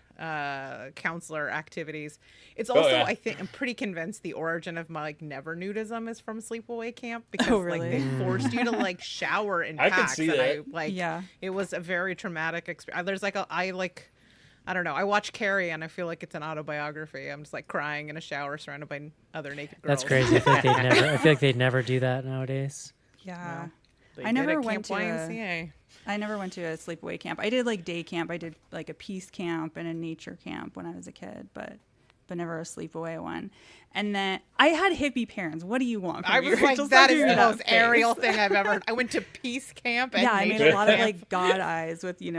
counselor activities. It's also, yeah. I think, I'm pretty convinced the origin of my like never nudism is from sleepaway camp because really? like they forced you to like shower in I packs. can see and that. Yeah. it was a very traumatic experience. There's like I don't know. I watch Carrie and I feel like it's an autobiography. I'm just like crying in a shower surrounded by other naked girls. That's crazy. I feel like they'd never do that nowadays. Yeah. They I did never at went Camp to YMCA. I never went to a sleepaway camp. I did like day camp. I did like a peace camp and a nature camp when I was a kid, but never a sleepaway one. And then I had hippie parents. What do you want from I me, was like, Rachel? that Stop is doing the that most face. aerial thing I've ever. I went to peace camp. And Yeah, I made nature a lot of camp. like God eyes with the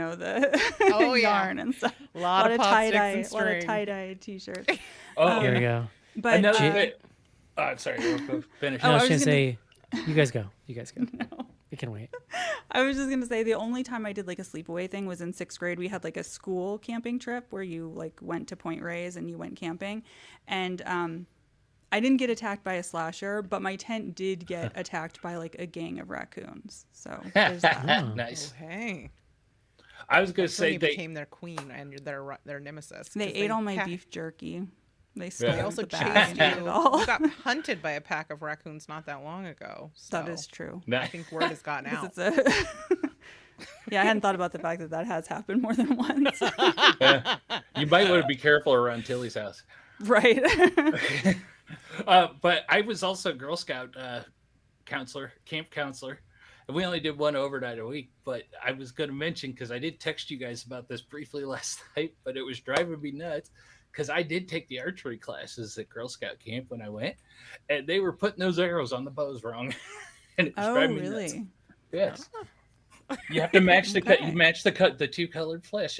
Oh, yeah. yarn and stuff. A lot of pop tie sticks dye, and a lot of string. tie dye t-shirts. Oh, Here we go. But another. Sorry, we'll finish. No, I was I gonna was say, you guys go. You guys go. No. We can wait. I was just gonna say the only time I did like a sleepaway thing was in 6th grade. We had like a school camping trip where you like went to Point Reyes and you went camping, and I didn't get attacked by a slasher, but my tent did get attacked by like a gang of raccoons. So there's that. Nice. Hey, I was gonna so say you they. became their queen and their nemesis. They 'cause ate all my ca- beef jerky. They stole They also the bag chased and ate you. it all. You got hunted by a pack of raccoons not that long ago. That so is true. I think word has gotten out. It's a yeah, I hadn't thought about the fact that that has happened more than once. You might want to be careful around Tilly's house. Right. But I was also a Girl Scout counselor, camp counselor, and we only did one overnight a week. But I was going to mention, because I did text you guys about this briefly last night, but it was driving me nuts because I did take the archery classes at Girl Scout camp when I went, and they were putting those arrows on the bows wrong. And it was Oh, driving me nuts. really? Yes. You have to match the cut. Okay. You match the two colored fletches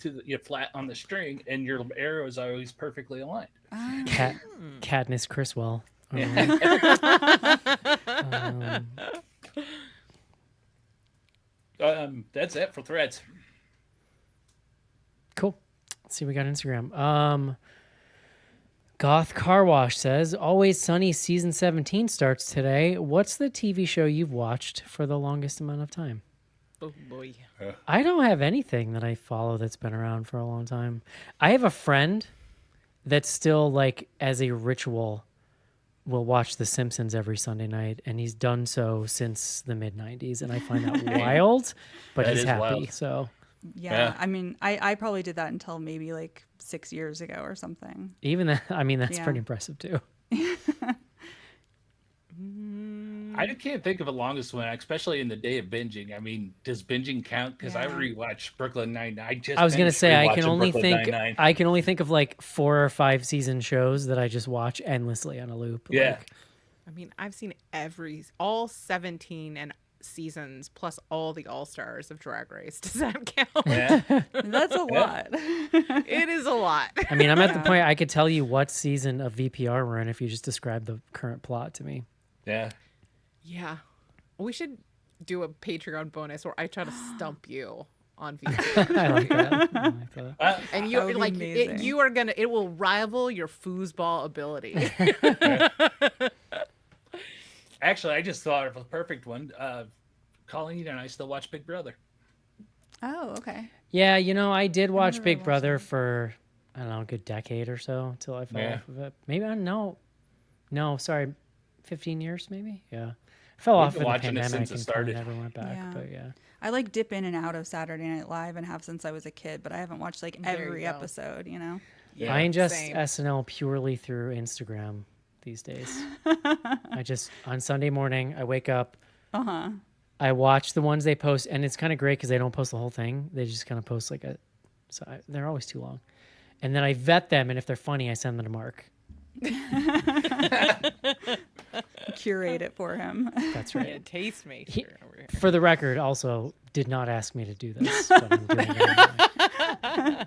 to the flat on the string, and your arrow is always perfectly aligned. Ah. Katniss Criswell. That's it for threads. Cool. Let's see, we got Instagram. Goth Car Wash says, Always Sunny season 17 starts today. What's the TV show you've watched for the longest amount of time? Oh boy. I don't have anything that I follow that's been around for a long time. I have a friend that still, like, as a ritual, will watch The Simpsons every Sunday night, and he's done so since the mid-90s, and I find that wild, but That he's is happy, wild. so... Yeah, I mean, I probably did that until maybe like 6 years ago or something. Even that, I mean, that's Yeah. pretty impressive, too. I can't think of a longest one, especially in the day of binging. I mean, does binging count? Because I Yeah. rewatched Brooklyn Nine-Nine. I was gonna say I can only Nine-Nine. think of like 4 or 5 season shows that I just watch endlessly on a loop. Yeah. Like, I mean, I've seen all 17 and seasons plus all the all-stars of Drag Race. Does that count? Yeah. That's a lot. It is a lot. I mean, I'm at the point I could tell you what season of VPR we're in if you just describe the current plot to me. Yeah. Yeah. We should do a Patreon bonus where I try to stump you on VPR. I like that. I like that. And That you're would be like amazing. it will rival your foosball ability. Actually, I just thought of a perfect one. Colleen and I still watch Big Brother. Oh, okay. Yeah, you know, I did watch never Big watched Brother that. for, I don't know, a good decade or so until I fell Yeah. off of it. Maybe, I don't know. No, sorry, 15 years maybe? Yeah. I fell off been in the watching it pandemic since it and started. never went back, Yeah. but yeah. I like dip in and out of Saturday Night Live and have since I was a kid, but I haven't watched like There you every go. episode, you know? Yeah. I ingest same. SNL purely through Instagram these days. I just, on Sunday morning, I wake up, Uh-huh. I watch the ones they post, and it's kind of great because they don't post the whole thing. They just kind of post like they're always too long. And then I vet them, and if they're funny, I send them to Mark. Curate it for him. That's right. Yeah, taste me. He- Sure, over here. For the record, also did not ask me to do this, but I'm doing it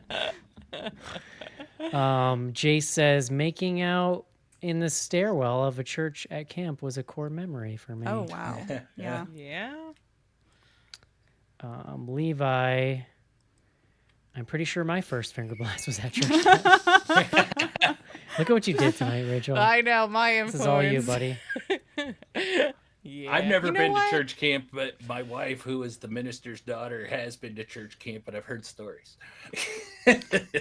anyway. Jace says, making out in the stairwell of a church at camp was a core memory for me. Oh, wow. Yeah. Yeah. Levi, I'm pretty sure my first finger blast was at church. Look at what you did tonight, Rachel. I know my This influence. is all you, buddy. Yeah. I've never You know been what? to church camp, but my wife, who is the minister's daughter, has been to church camp, and I've heard stories.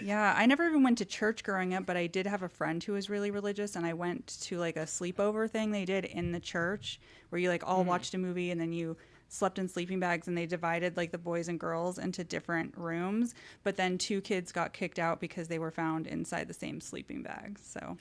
Yeah, I never even went to church growing up, but I did have a friend who was really religious, and I went to like a sleepover thing they did in the church where you like all watched a movie and then you slept in sleeping bags, and they divided like the boys and girls into different rooms, but then two kids got kicked out because they were found inside the same sleeping bag. So,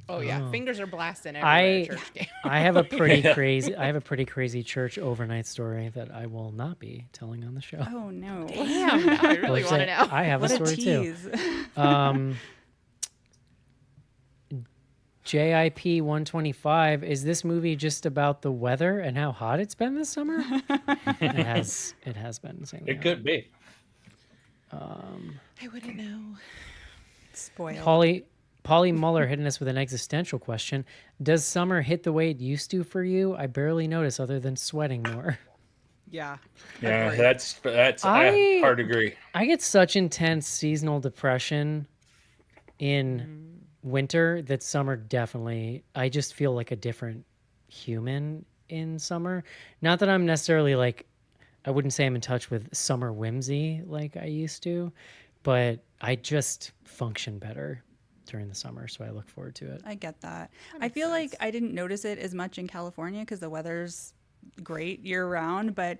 Oh yeah, Oh. fingers are blasting everywhere at church game. I have a pretty crazy church overnight story that I will not be telling on the show. oh no. Damn, now I really Well, want to know. I have What a a story too. tease. JIP 125, is this movie just about the weather and how hot it's been this summer? It has been. It could be. I wouldn't know. Spoiled. Polly Muller hitting us with an existential question. Does summer hit the way it used to for you? I barely notice other than sweating more. Yeah. Yeah, Agreed. that's I- hard to agree. I get such intense seasonal depression in winter that summer definitely, I just feel like a different human in summer. Not that I'm necessarily like, I wouldn't say I'm in touch with summer whimsy like I used to, but I just function better during the summer, so I look forward to it. I get that. I feel like I didn't notice it as much in California because the weather's great year round, but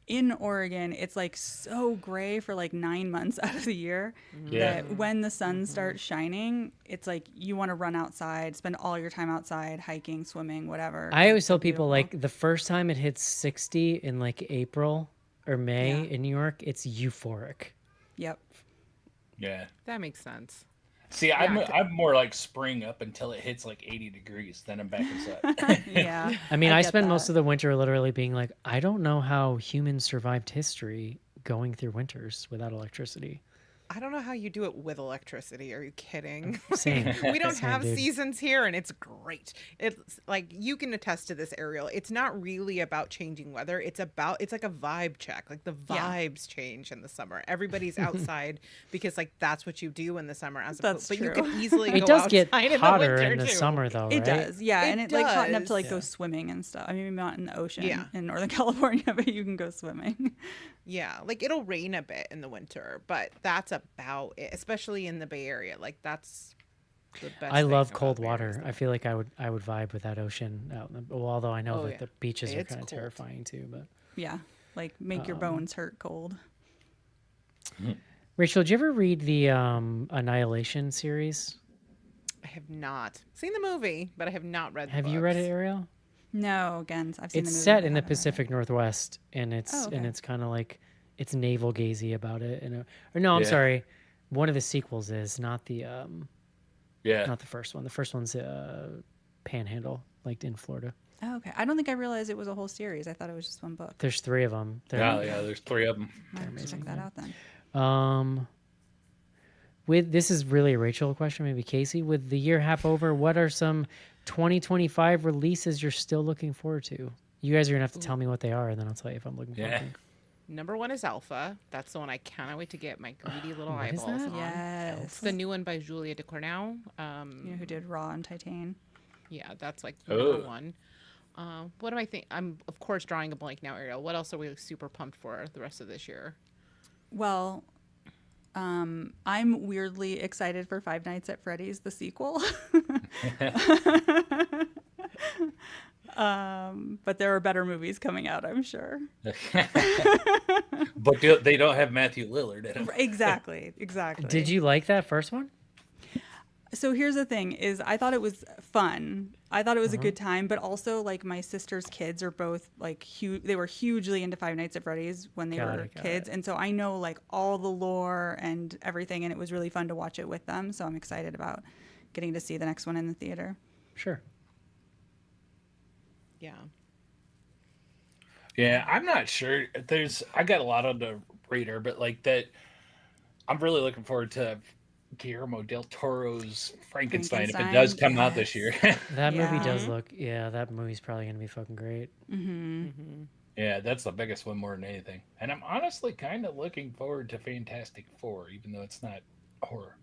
in Oregon, it's like so gray for like 9 months out of the year Yeah. that when the sun starts shining, it's like you want to run outside, spend all your time outside, hiking, swimming, whatever. I always It's so tell people beautiful. like the first time it hits 60 in like April or May Yeah. in New York, it's euphoric. Yep. Yeah. That makes sense. See, I'm more like spring up until it hits like 80 degrees, then I'm back inside. Yeah. I mean, I get spend most that. of the winter literally being like, I don't know how humans survived history going through winters without electricity. I don't know how you do it with electricity. Are you kidding? Same. We don't Same, have dude. seasons here, and it's great. It's like you can attest to this, Ariel. It's not really about changing weather. It's like a vibe check. Like the Yeah. vibes change in the summer. Everybody's outside because like that's what you do in the summer. That's but you true. can easily It go does get outside hotter in in the too. summer, though, right? It does, yeah, It and it like hot enough to like does. go swimming and stuff. I mean, maybe not in the ocean Yeah. in Northern California, but you can go swimming. Yeah, like it'll rain a bit in the winter, but that's about it. Especially in the Bay Area, like that's the best. I thing love about cold the Bay Area is water. the I feel like I would vibe with that ocean out. Well, although I know Oh, that yeah. the beaches are It's kind of cold. terrifying too. But Yeah, like make your bones hurt cold. Rachel, did you ever read the Annihilation series? I have not seen the movie, but I have not read. Have the you read it, books. Ariel? No, again, I've seen It's the movie. set but in the haven't read it. Pacific Northwest, and it's Oh, okay. kind of like it's navel gazy about it. And or no, I'm Yeah. sorry, one of the sequels is not the Yeah. not the first one. The first one's Panhandle, like in Florida. Oh, okay. I don't think I realized it was a whole series. I thought it was just one book. There's 3 of them. Yeah, there's 3 of them. I'll have to check that out then. With this is really a Rachel question, maybe Casey. With the year half over, what are some 2025 releases you're still looking forward to? You guys are gonna have to tell me what they are, and then I'll tell you if I'm looking forward Yeah. to them. Number 1 is Alpha. That's the one I cannot wait to get my greedy little What is eyeballs that? on. Yes. It's the new one by Julia DeCournau. You know who did Raw and Titan? Yeah, that's like Oh. number 1. What do I think? I'm of course drawing a blank now, Ariel. What else are we super pumped for the rest of this year? Well, I'm weirdly excited for Five Nights at Freddy's, the sequel. But there are better movies coming out, I'm sure. But they don't have Matthew Lillard in them. Exactly. Did you like that first one? So here's the thing is I thought it was fun. I thought it was a good time, but also like my sister's kids are both like they were hugely into Five Nights at Freddy's when they Got were it, got kids. And so I know like all the lore and everything, and it was really fun to watch it with them. So I'm excited about getting to see the next one in the theater. Sure. Yeah. Yeah, I'm not sure. I got a lot on the radar, but like that, I'm really looking forward to Guillermo del Toro's Frankenstein if it Frankenstein, does come out this year. That movie Yeah. does look, that movie's probably going to be fucking great. Yeah, that's the biggest one more than anything. And I'm honestly kind of looking forward to Fantastic Four, even though it's not horror.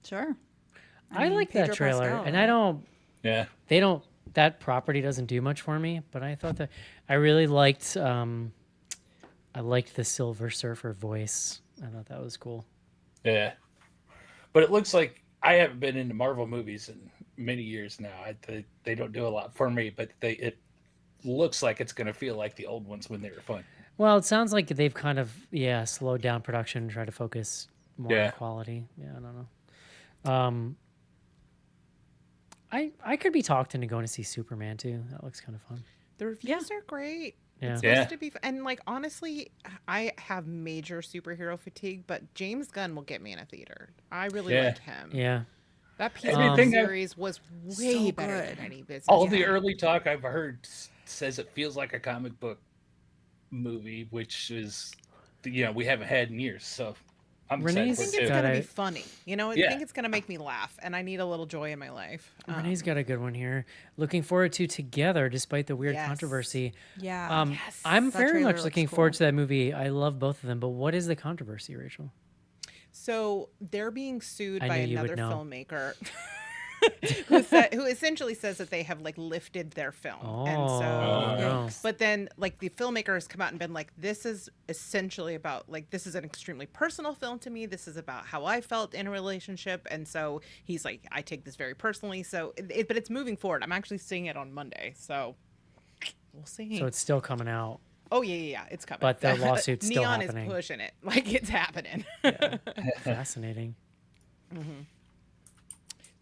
Sure. I mean, like that Pedro trailer. Pascal, And right? Yeah. they don't that property doesn't do much for me, but I thought that I really liked I liked the Silver Surfer voice. I thought that was cool. Yeah, but it looks like I haven't been into Marvel movies in many years now. They don't do a lot for me, but it looks like it's going to feel like the old ones when they were fun. Well, it sounds like they've kind of slowed down production and tried to focus more Yeah. on quality. Yeah, I don't know. I could be talked into going to see Superman too. That looks kind of fun. The reviews are great. Yeah. It's supposed to be, and like honestly, I have major superhero fatigue, but James Gunn will get me in a theater. I really Yeah. like him. Yeah. That piece Everything I- series was way So better good. than any business. All the Yeah. early talk I've heard says it feels like a comic book movie, which is, we haven't had in years. So I'm Renee's I excited think for it's it got too. gonna be it. funny. I Yeah. think it's gonna make me laugh, and I need a little joy in my life. Renee's got a good one here. Looking forward to Together, despite the weird Yes. controversy. Yeah. Yes. I'm That very trailer much looks looking cool. forward to that movie. I love both of them, but what is the controversy, Rachel? So they're being sued I by knew you would another know. filmmaker who essentially says that they have like lifted their film. And so Oh, no. Yikes. but then like the filmmaker has come out and been like, this is essentially about like, this is an extremely personal film to me. This is about how I felt in a relationship. And so he's like, I take this very personally. So but it's moving forward. I'm actually seeing it on Monday. So we'll see. So it's still coming out. Oh yeah. It's coming. But the lawsuit's still Neon happening. is pushing it. Like it's happening. Fascinating.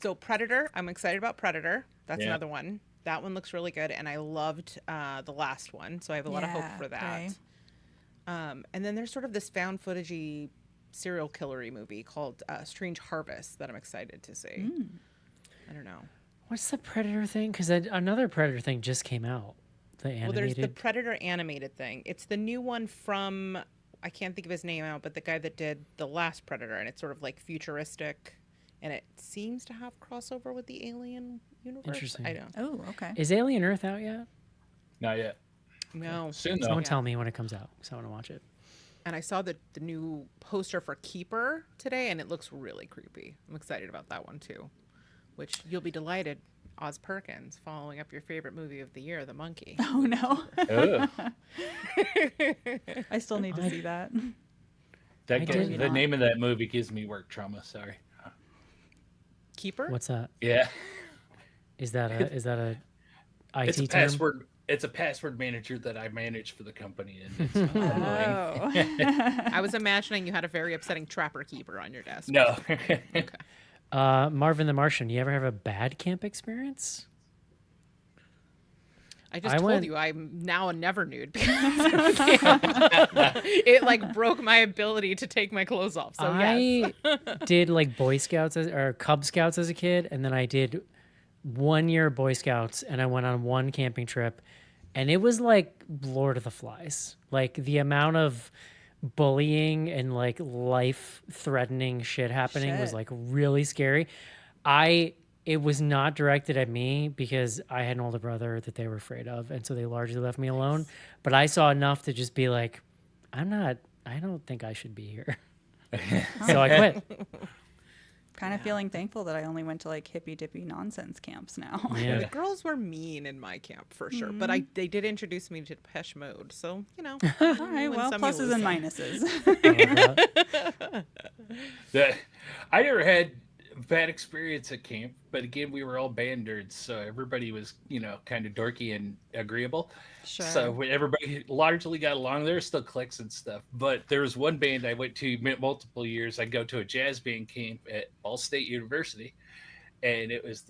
So Predator, I'm excited about Predator. That's Yeah. another one. That one looks really good, and I loved the last one, so I have a lot of hope Yeah, for that. okay. And then there's sort of this found footagey serial killery movie called Strange Harvest that I'm excited to see. I don't know. What's the Predator thing? Because another Predator thing just came out. The animated. Well, there's the Predator animated thing. It's the new one from, I can't think of his name out, but the guy that did the last Predator, and it's sort of like futuristic, and it seems to have crossover with the Alien universe. Interesting. I don't Oh, okay. Is Alien Earth out yet? Not yet. know. Soon though. Someone Yeah. tell me when it comes out, because I want to watch it. And I saw the new poster for Keeper today, and it looks really creepy. I'm excited about that one too, which you'll be delighted. Oz Perkins following up your favorite movie of the year, The Monkey. Oh no. Ugh. I still need to see that. That I gives, did the not. name of that movie gives me work trauma. Sorry. Keeper? What's that? Yeah. Is that a IT It's a term? password. It's a password manager that I manage for the company, and it's annoying. Oh. I was imagining you had a very upsetting Trapper Keeper on your desk. No. Marvin the Martian. You ever have a bad camp experience? I just I told went- you I'm now a never nude. It like broke my ability to take my clothes off. So yes. I did like Boy Scouts or Cub Scouts as a kid, and then I did 1 year Boy Scouts, and I went on one camping trip, and it was like Lord of the Flies. Like the amount of bullying and like life-threatening shit happening was Shit. like really scary. It was not directed at me because I had an older brother that they were afraid of, and so they largely left me alone. But I saw enough to just be like, I don't think I should be here. So I quit. Kind of feeling thankful that I only went to like hippy dippy nonsense camps now. Yeah. The girls were mean in my camp for sure, but they did introduce me to Depeche Mode, so All right, well, pluses and minuses. minuses. I never had a bad experience at camp, but again, we were all band nerds, so everybody was, kind of dorky and agreeable. Sure. So everybody largely got along. There were still cliques and stuff, but there was one band I went to multiple years. I'd go to a jazz band camp at Ball State University, and it was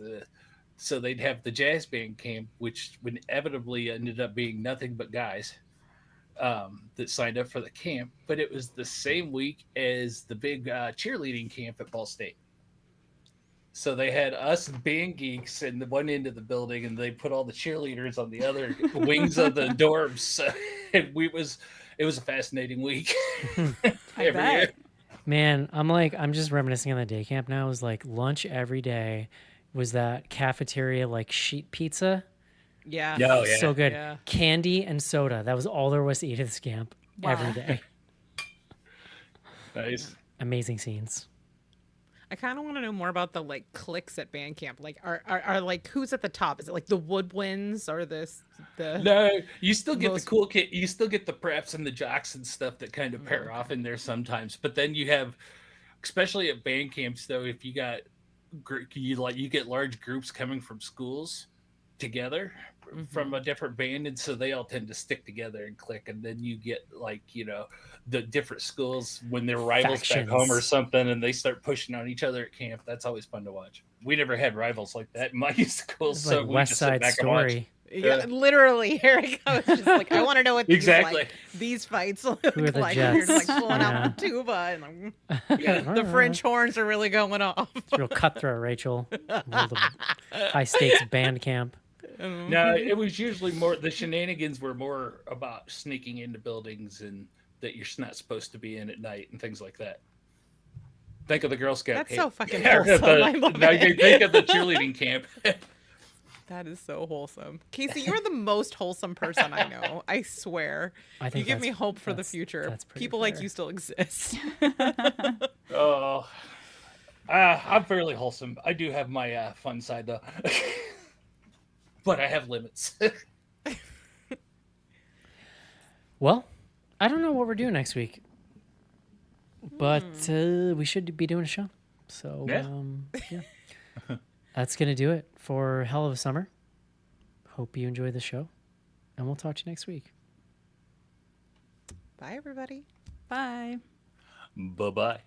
so they'd have the jazz band camp, which inevitably ended up being nothing but guys that signed up for the camp. But it was the same week as the big cheerleading camp at Ball State. So they had us band geeks in the one end of the building, and they put all the cheerleaders on the other wings of the dorms. So it was a fascinating week. I bet. Man, I'm just reminiscing on the day camp now. It was like lunch every day was that cafeteria like sheet pizza. Yeah. No, yeah. So good. Yeah. Candy and soda. That was all there was to eat at this camp every Wow. day. Nice. Amazing scenes. I kind of want to know more about the like cliques at band camp. Like, are like who's at the top? Is it like the woodwinds or the No, you still get most- the cool kid. You still get the preps and the jocks and stuff that kind of pair off in there sometimes. But then you have, especially at band camps, though, if you got you get large groups coming from schools together from a different band, and so they all tend to stick together and click. And then you get like the different schools when they're rivals back home or Factions. something, and they start pushing on each other at camp. That's always fun to watch. We never had rivals like that in my school, It's so like we West just sit Side back and watch. Story. Yeah, literally. Here it goes. Just like I want to know what Exactly. these fights look Who are the like. You're just like Jets? pulling Yeah. out the tuba, and Yeah. the French horns are really going off. It's real cutthroat, Rachel. High stakes band camp. No, it was usually more the shenanigans were more about sneaking into buildings and that you're not supposed to be in at night and things like that. Think of the Girl Scout That's camp. so fucking Or wholesome. I love now you it. think of the cheerleading camp. That is so wholesome. Casey, you're the most wholesome person I know. I swear. I You think give me that's- hope for the that's- future. that's pretty People like fair. you still exist. Oh, I'm fairly wholesome. I do have my fun side though, but I have limits. Well, I don't know what we're doing next week, but we should be doing a show. So Yeah. yeah, that's gonna do it for Hell of a Summer. Hope you enjoy the show, and we'll talk to you next week. Bye, everybody. Bye. Bye bye.